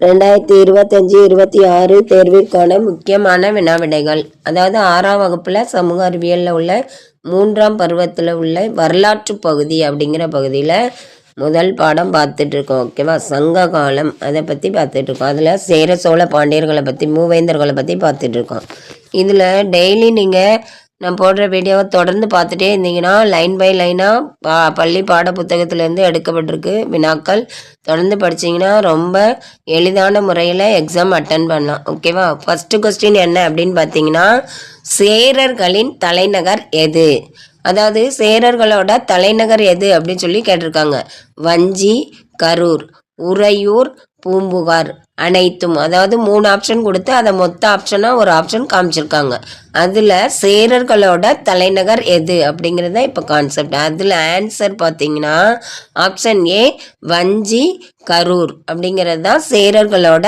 2025-26 தேர்விற்கான முக்கியமான வினாவிடைகள். அதாவது 6ஆம் வகுப்பில் சமூக அறிவியலில் உள்ள 3ஆம் பருவத்தில் உள்ள வரலாற்று பகுதி அப்படிங்கிற பகுதியில் முதல் பாடம் பார்த்துட்ருக்கோம். ஓகேவா? சங்க காலம் அதை பற்றி பார்த்துட்ருக்கோம். அதில் சேர சோழ பாண்டியர்களை பற்றி மூவேந்தர்களை பற்றி பார்த்துட்ருக்கோம். இதில் டெய்லி நீங்கள் நான் போடுற வீடியோவை தொடர்ந்து பார்த்துட்டே இருந்தீங்கன்னா லைன் பை லைனாக பள்ளி பாட புத்தகத்திலேருந்து எடுக்கப்பட்டிருக்கு வினாக்கள். தொடர்ந்து படிச்சிங்கன்னா ரொம்ப எளிதான முறையில் எக்ஸாம் அட்டன் பண்ணலாம். ஓகேவா? ஃபஸ்ட்டு கொஸ்டின் என்ன அப்படின்னு பார்த்தீங்கன்னா, சேரர்களின் தலைநகர் எது? அதாவது சேரர்களோட தலைநகர் எது அப்படின்னு சொல்லி கேட்டிருக்காங்க. வஞ்சி, கரூர், உறையூர், பூம்புகார், அனைத்தும். அதாவது 3 ஆப்ஷன் கொடுத்து அதை மொத்த ஆப்ஷனாக ஒரு ஆப்ஷன் காமிச்சிருக்காங்க. அதில் சேரர்களோட தலைநகர் எது அப்படிங்கிறது தான் இப்போ கான்செப்ட். அதில் ஆன்சர் பார்த்தீங்கன்னா ஆப்ஷன் ஏ வஞ்சி, கரூர் அப்படிங்கிறது தான் சேரர்களோட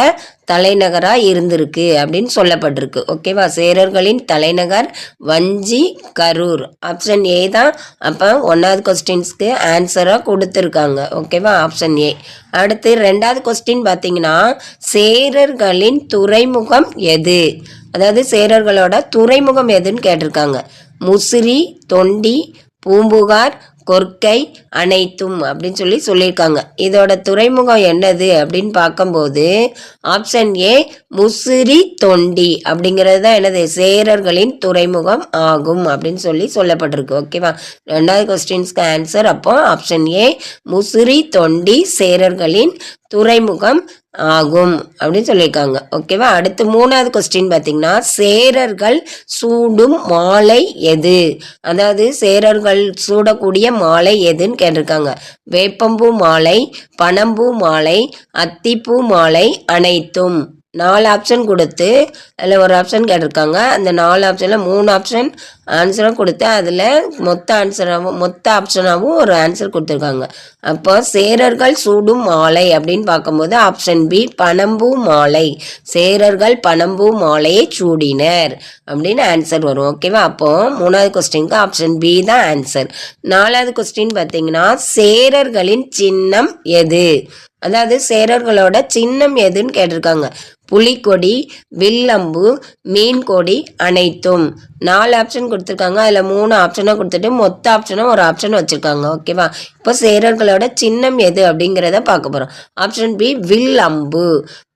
தலைநகராக இருந்திருக்கு அப்படின்னு சொல்லப்பட்டிருக்கு. ஓகேவா? சேரர்களின் தலைநகர் வஞ்சி, கரூர். ஆப்ஷன் ஏ தான் அப்போ 1வது கொஸ்டின்ஸ்க்கு ஆன்சராக கொடுத்துருக்காங்க. ஓகேவா? Option A. அடுத்து 2வது கொஸ்டின் பார்த்தீங்கன்னா, சேரர்களின் துறைமுகம் எது? அதாவது சேரர்களோட துறைமுகம் எதுன்னு கேட்டிருக்காங்க. முசிறி, தொண்டி, பூம்புகார், கொர்க்கை, அனைத்தும் அப்படின்னு சொல்லியிருக்காங்க. இதோட துறைமுகம் என்னது அப்படின்னு பார்க்கும்போது ஆப்ஷன் ஏ முசிறி, தொண்டி அப்படிங்கிறது தான் என்னது சேரர்களின் துறைமுகம் ஆகும் அப்படின்னு சொல்லப்பட்டிருக்கு. ஓகேவா? 2வது கொஸ்டின்ஸ்க்கு ஆன்சர் அப்போ ஆப்ஷன் ஏ முசிறி, தொண்டி சேரர்களின் துறைமுகம் ஆகும் அப்படின்னு சொல்லியிருக்காங்க. ஓகேவா? அடுத்து 3வது கொஸ்டின் பார்த்தீங்கன்னா, சேரர்கள் சூடும் மாலை எது? அதாவது சேரர்கள் சூடக்கூடிய மாலை எதுன்னு கேட்டிருக்காங்க. வேப்பம்பூ மாலை, பனம்பூ மாலை, அத்திப்பூ மாலை, அனைத்தும். 4 ஆப்ஷன் கொடுத்து அதில் ஒரு ஆப்ஷன் கேட்டிருக்காங்க. அந்த 4 ஆப்ஷனில் 3 ஆப்ஷன் ஆன்சரும் கொடுத்து அதில் மொத்த ஆப்ஷனாகவும் ஒரு ஆன்சர் கொடுத்துருக்காங்க. அப்போ சேரர்கள் சூடும் மாலை அப்படின்னு பார்க்கும்போது ஆப்ஷன் பி பனம்பூ மாலை. சேரர்கள் பனம்பூ மாலையை சூடினர் அப்படின்னு ஆன்சர் வரும். ஓகேவா? அப்போ 3வது கொஸ்டினுக்கு ஆப்ஷன் பி தான் ஆன்சர். 4வது கொஸ்டின் பார்த்தீங்கன்னா, சேரர்களின் சின்னம் எது? அதாவது சேரர்களோட சின்னம் எதுன்னு கேட்டிருக்காங்க. புலிக்கொடி, வில்லம்பு, மீன்கொடி, அனைத்தும். 4 ஆப்ஷன் கொடுத்துருக்காங்க. அதில் 3 ஆப்ஷனாக கொடுத்துட்டு மொத்த ஆப்ஷனாக ஒரு ஆப்ஷன் வச்சுருக்காங்க. ஓகேவா? இப்போ சேரர்களோட சின்னம் எது அப்படிங்கிறத பார்க்க போகிறோம். Option B வில்லம்பு.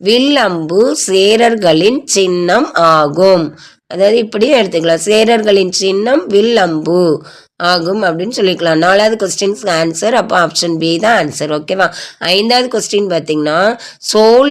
வில்லம்பு சேரர்களின் சின்னம் ஆகும். அதாவது இப்படியும் எடுத்துக்கலாம். சேரர்களின் சின்னம் வில்லம்பு ஆகும் அப்படின்னு சொல்லிக்கலாம். 4வது கொஸ்டின்ஸ்க்கு ஆன்சர் அப்போ ஆப்ஷன் பி தான் ஆன்சர். ஓகேவா? 5வது கொஸ்டின் பார்த்தீங்கன்னா, சோழ